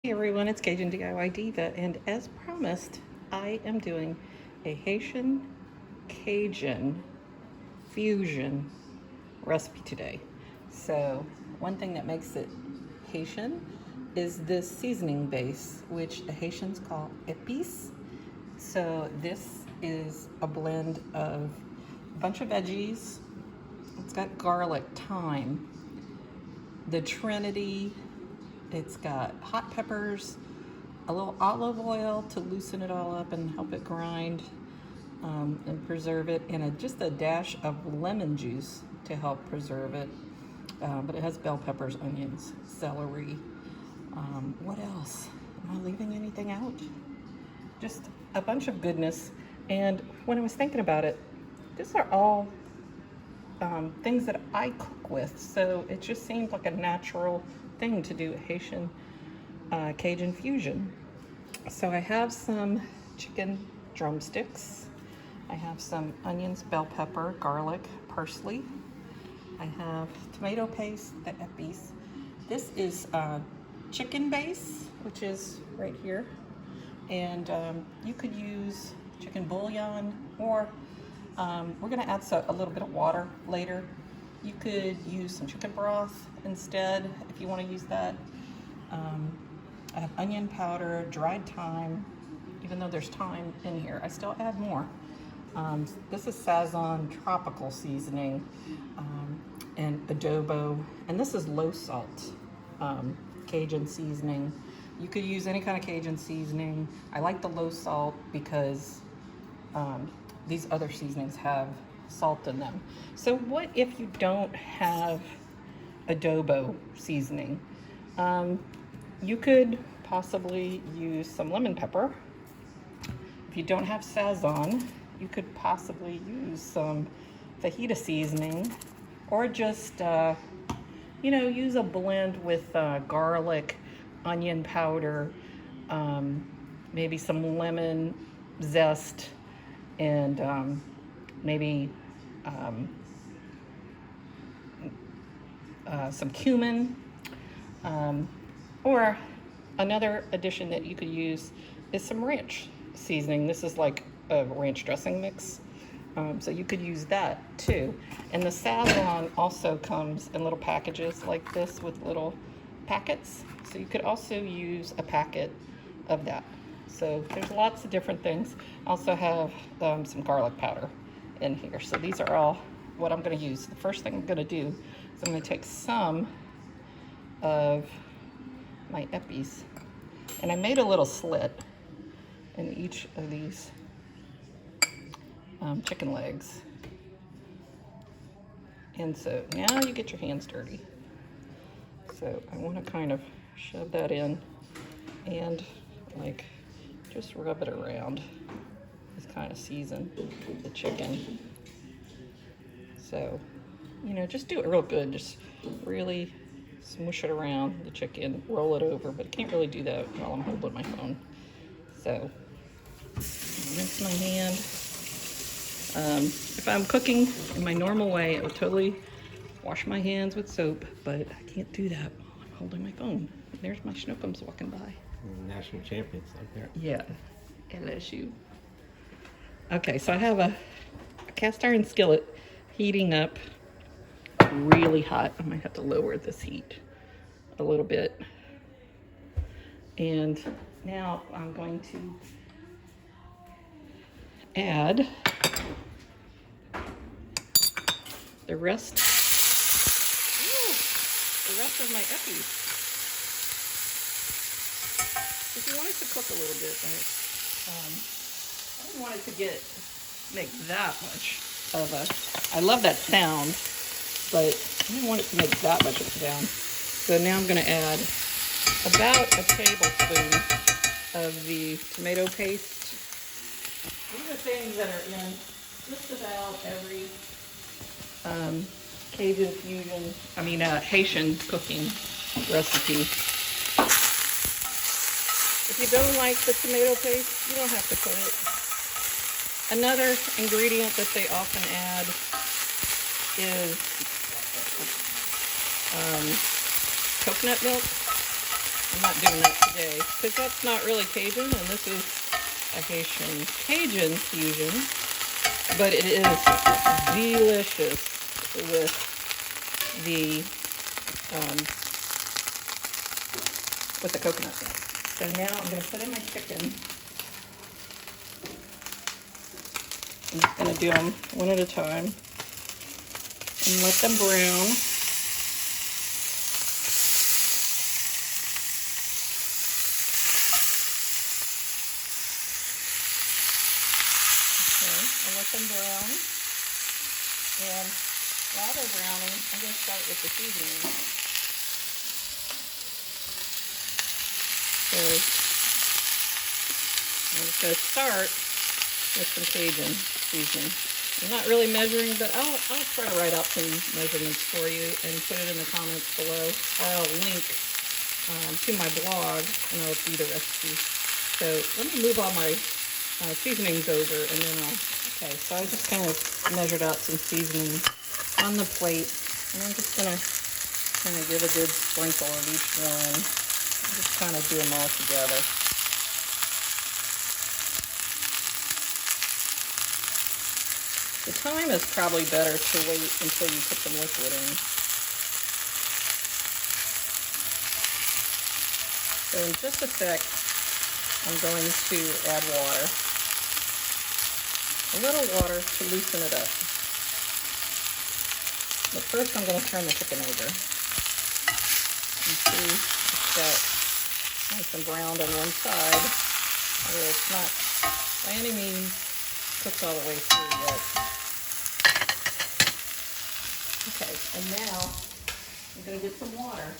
Hey everyone, it's Cajun DIY Diva, and as promised, I am doing a Haitian Cajun fusion recipe today. So, one thing that makes it Haitian is this seasoning base, which the Haitians call épices. So, this is a blend of a bunch of veggies. It's got garlic, thyme, the Trinity. It's got hot peppers, a little olive oil to loosen it all up and help it grind and preserve it, and just a dash of lemon juice to help preserve it. But it has bell peppers, onions, celery. What else? Am I leaving anything out? Just a bunch of goodness. And when I was thinking about it, these are all things that I cook with, so it just seemed like a natural thing to do a Haitian Cajun fusion. So I have some chicken drumsticks. I have some onions, bell pepper, garlic, parsley. I have tomato paste, the épices. This is chicken base, which is right here. And you could use chicken bouillon, or we're gonna add a little bit of water later. You could use some chicken broth instead if you want to use that. I have onion powder, dried thyme. Even though there's thyme in here, I still add more. This is Sazon tropical seasoning and adobo, and this is low salt Cajun seasoning. You could use any kind of Cajun seasoning. I like the low salt because these other seasonings have salt in them. So what if you don't have adobo seasoning? You could possibly use some lemon pepper. If you don't have Sazon, you could possibly use some fajita seasoning, or just use a blend with garlic, onion powder, maybe some lemon zest, and maybe some cumin, or another addition that you could use is some ranch seasoning. This is like a ranch dressing mix, so you could use that too. And the Sazon also comes in little packages like this with little packets, so you could also use a packet of that. So there's lots of different things. I also have some garlic powder in here. So these are all what I'm going to use. The first thing I'm going to do is I'm going to take some of my épices, and I made a little slit in each of these chicken legs. And so now you get your hands dirty. So I want to kind of shove that in and like just rub it around. Just kind of season the chicken. So, just do it real good. Just really smush it around the chicken, roll it over, but I can't really do that while I'm holding my phone. So, rinse my hand. If I'm cooking in my normal way, I would totally wash my hands with soap, but I can't do that while I'm holding my phone. There's my schnookums walking by. National champions out there. Yeah, LSU. Okay, so I have a cast iron skillet heating up really hot. I might have to lower this heat a little bit. And now I'm going to add the rest of my épices. If you want it to cook a little bit, I don't want it to make that much of a, I love that sound, but I don't want it to make that much of a sound. So now I'm going to add about a tablespoon of the tomato paste. These are things that are in just about every Cajun fusion, Haitian cooking recipe. If you don't like the tomato paste, you don't have to put it. Another ingredient that they often add is coconut milk. I'm not doing that today because that's not really Cajun, and this is a Haitian Cajun fusion, but it is delicious with the coconut milk. So now I'm going to put in my chicken. I'm just going to do them one at a time and let them brown. Okay, I'll let them brown. And while they're browning, I'm going to start with the seasoning. So I'm just going to start with some Cajun seasoning. I'm not really measuring, but I'll try to write out some measurements for you and put it in the comments below. Or I'll link to my blog and I'll do the recipe. So let me move all my seasonings over and then okay, so I just kind of measured out some seasoning on the plate. And I'm just going to kind of give a good sprinkle of each one. Just kind of do them all together. The time is probably better to wait until you put some liquid in. So in just a sec, I'm going to add water. A little water to loosen it up. But first I'm going to turn the chicken over. And see, it's got nice and browned on one side. Although it's not by any means cooked all the way through yet. Okay, and now I'm going to get some water.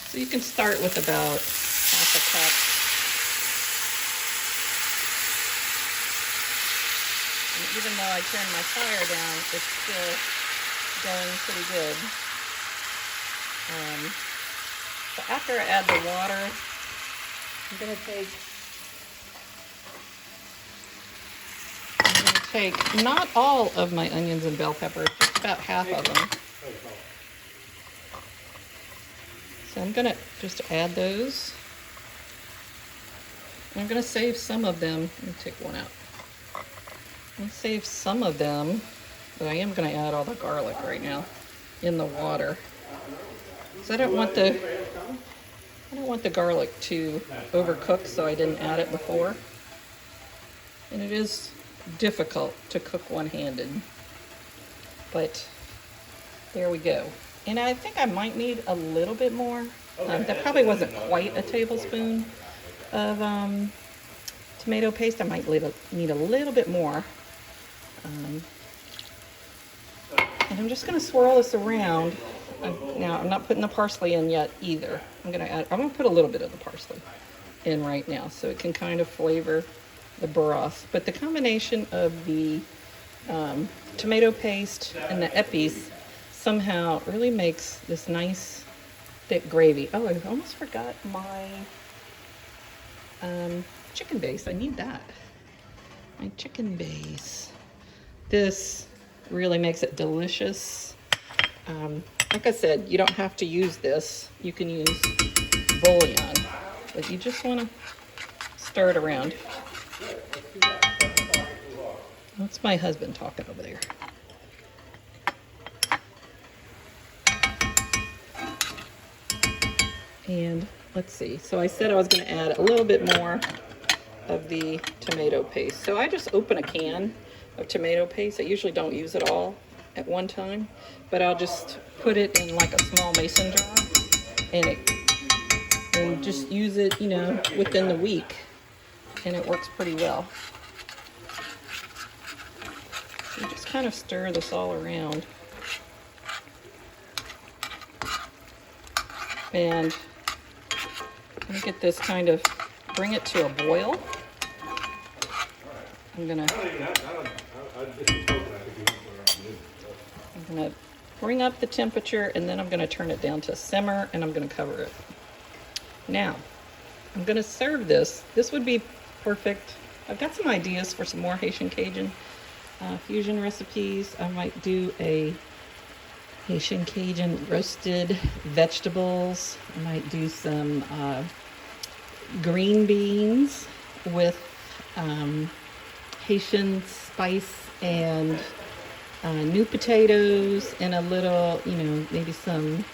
So you can start with about half a cup. And even though I turned my fire down, it's still going pretty good. So after I add the water, I'm going to take not all of my onions and bell peppers, just about half of them. So I'm going to just add those. And I'm going to save some of them. Let me take one out. I'm going to save some of them, but I am going to add all the garlic right now in the water. So I don't want the garlic to overcook, so I didn't add it before. And it is difficult to cook one-handed, but there we go. And I think I might need a little bit more. That probably wasn't quite a tablespoon of tomato paste. I might need a little bit more. And I'm just going to swirl this around. Now I'm not putting the parsley in yet either. I'm going to put a little bit of the parsley in right now so it can kind of flavor the broth. But the combination of the tomato paste and the epis somehow really makes this nice thick gravy. Oh, I almost forgot my chicken base. I need that. My chicken base. This really makes it delicious. Like I said, you don't have to use this. You can use bouillon, but you just want to stir it around. That's my husband talking over there. And let's see. So I said I was going to add a little bit more of the tomato paste. So I just open a can of tomato paste. I usually don't use it all at one time, but I'll just put it in like a small mason jar and just use it, you know, within the week, and it works pretty well. So just kind of stir this all around. And I'm going to get this kind of, bring it to a boil. I'm going to bring up the temperature, and then I'm going to turn it down to simmer, and I'm going to cover it. Now, I'm going to serve this. This would be perfect. I've got some ideas for some more Haitian Cajun fusion recipes. I might do a Haitian Cajun roasted vegetables. I might do some green beans with Haitian spice and new potatoes and a little, maybe some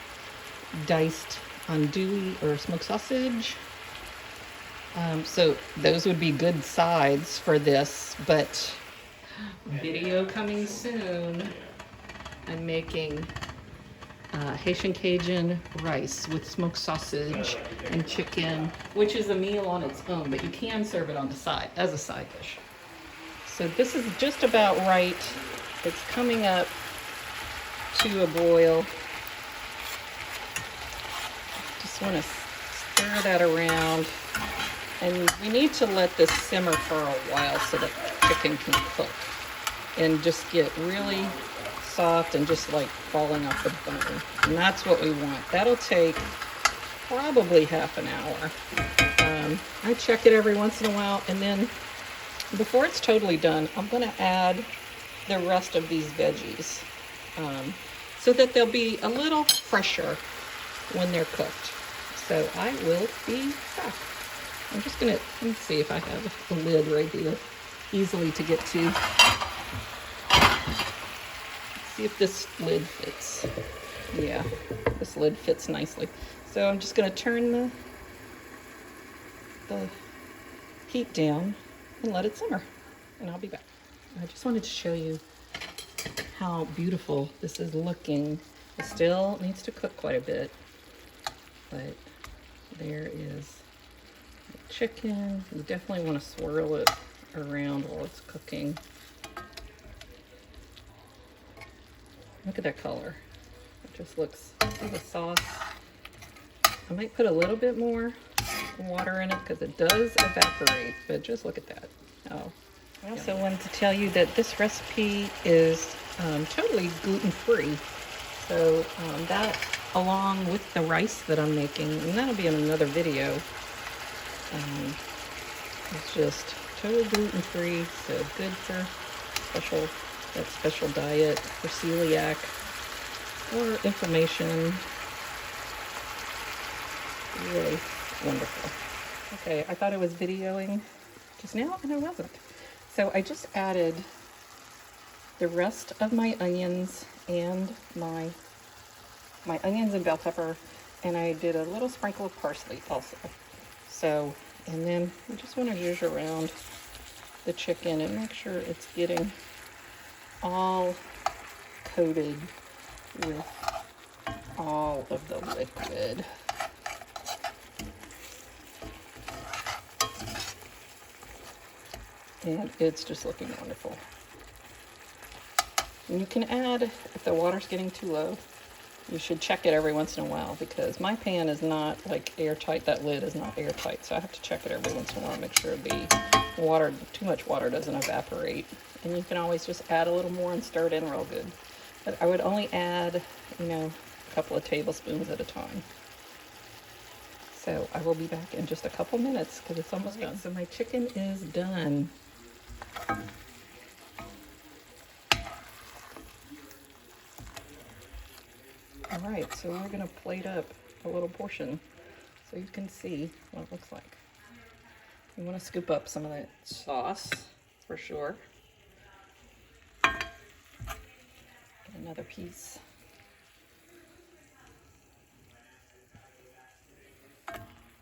diced andouille or smoked sausage. So those would be good sides for this, but video coming soon. I'm making Haitian Cajun rice with smoked sausage and chicken, which is a meal on its own, but you can serve it on the side as a side dish. So this is just about right. It's coming up to a boil. Just want to stir that around. And we need to let this simmer for a while so that chicken can cook and just get really soft and just like falling off the bone. And that's what we want. That'll take probably half an hour. I check it every once in a while, and then before it's totally done, I'm going to add the rest of these veggies so that they'll be a little fresher when they're cooked. So I will be back. I'm just gonna, let me see if I have a lid right here, easily to get to. Let's see if this lid fits. Yeah, this lid fits nicely. So I'm just gonna turn the heat down and let it simmer, and I'll be back. I just wanted to show you how beautiful this is looking. It still needs to cook quite a bit, but there is chicken. You definitely want to swirl it around while it's cooking. Look at that color. It just looks, see the sauce? I might put a little bit more water in it because it does evaporate, but just look at that. Oh. I also wanted to tell you that this recipe is totally gluten-free. So that, along with the rice that I'm making, and that'll be in another video, it's just totally gluten-free, so good for that special diet for celiac or inflammation. Really wonderful. Okay, I thought I was videoing just now, and I wasn't. So I just added the rest of my onions and my onions and bell pepper, and I did a little sprinkle of parsley also. So, and then I just want to zhuzh around the chicken and make sure it's getting all coated with all of the liquid. And it's just looking wonderful. And you can add, if the water's getting too low, you should check it every once in a while, because my pan is not like airtight. That lid is not airtight, so I have to check it every once in a while, make sure the water, too much water doesn't evaporate. And you can always just add a little more and stir it in real good. But I would only add, a couple of tablespoons at a time. So I will be back in just a couple minutes because it's almost done. So my chicken is done. All right, so we're gonna plate up a little portion so you can see what it looks like. You wanna scoop up some of that sauce for sure. Get another piece.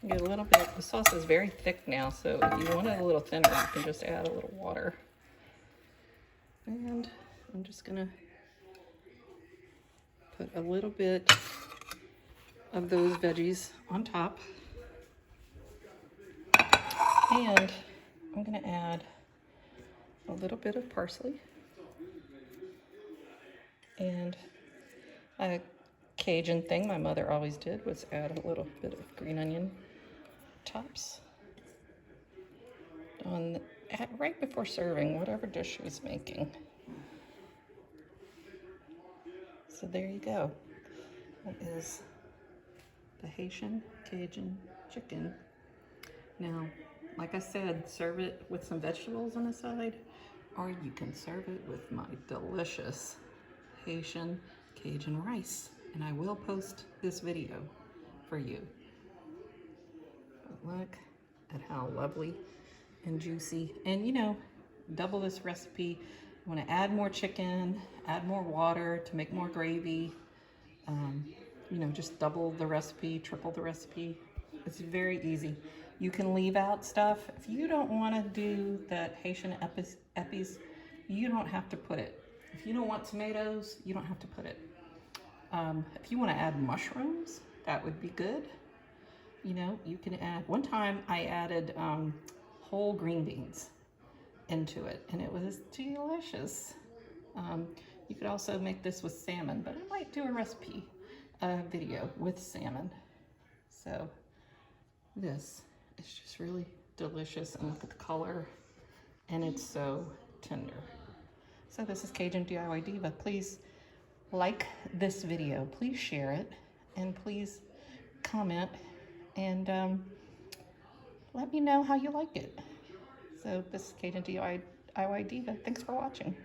Get a little bit, the sauce is very thick now, so if you want it a little thinner, you can just add a little water. And I'm just gonna put a little bit of those veggies on top. And I'm gonna add a little bit of parsley and a Cajun thing my mother always did was add a little bit of green onion tops right before serving whatever dish she's making. So there you go. That is the Haitian Cajun chicken. Now, like I said, serve it with some vegetables on the side, or you can serve it with my delicious Haitian Cajun rice. And I will post this video for you. But look at how lovely and juicy. And you know, double this recipe. You want to add more chicken, add more water to make more gravy. You know, just double the recipe, triple the recipe. It's very easy. You can leave out stuff. If you don't want to do that Haitian epis, you don't have to put it. If you don't want tomatoes, you don't have to put it. If you want to add mushrooms, that would be good. You know, you can add, one time I added whole green beans into it, and it was delicious. You could also make this with salmon, but I might do a recipe video with salmon. So this is just really delicious, and look at the color, and it's so tender. So this is Cajun DIY Diva. Please like this video, please share it, and please comment and let me know how you like it. So this is Cajun DIY Diva. Thanks for watching.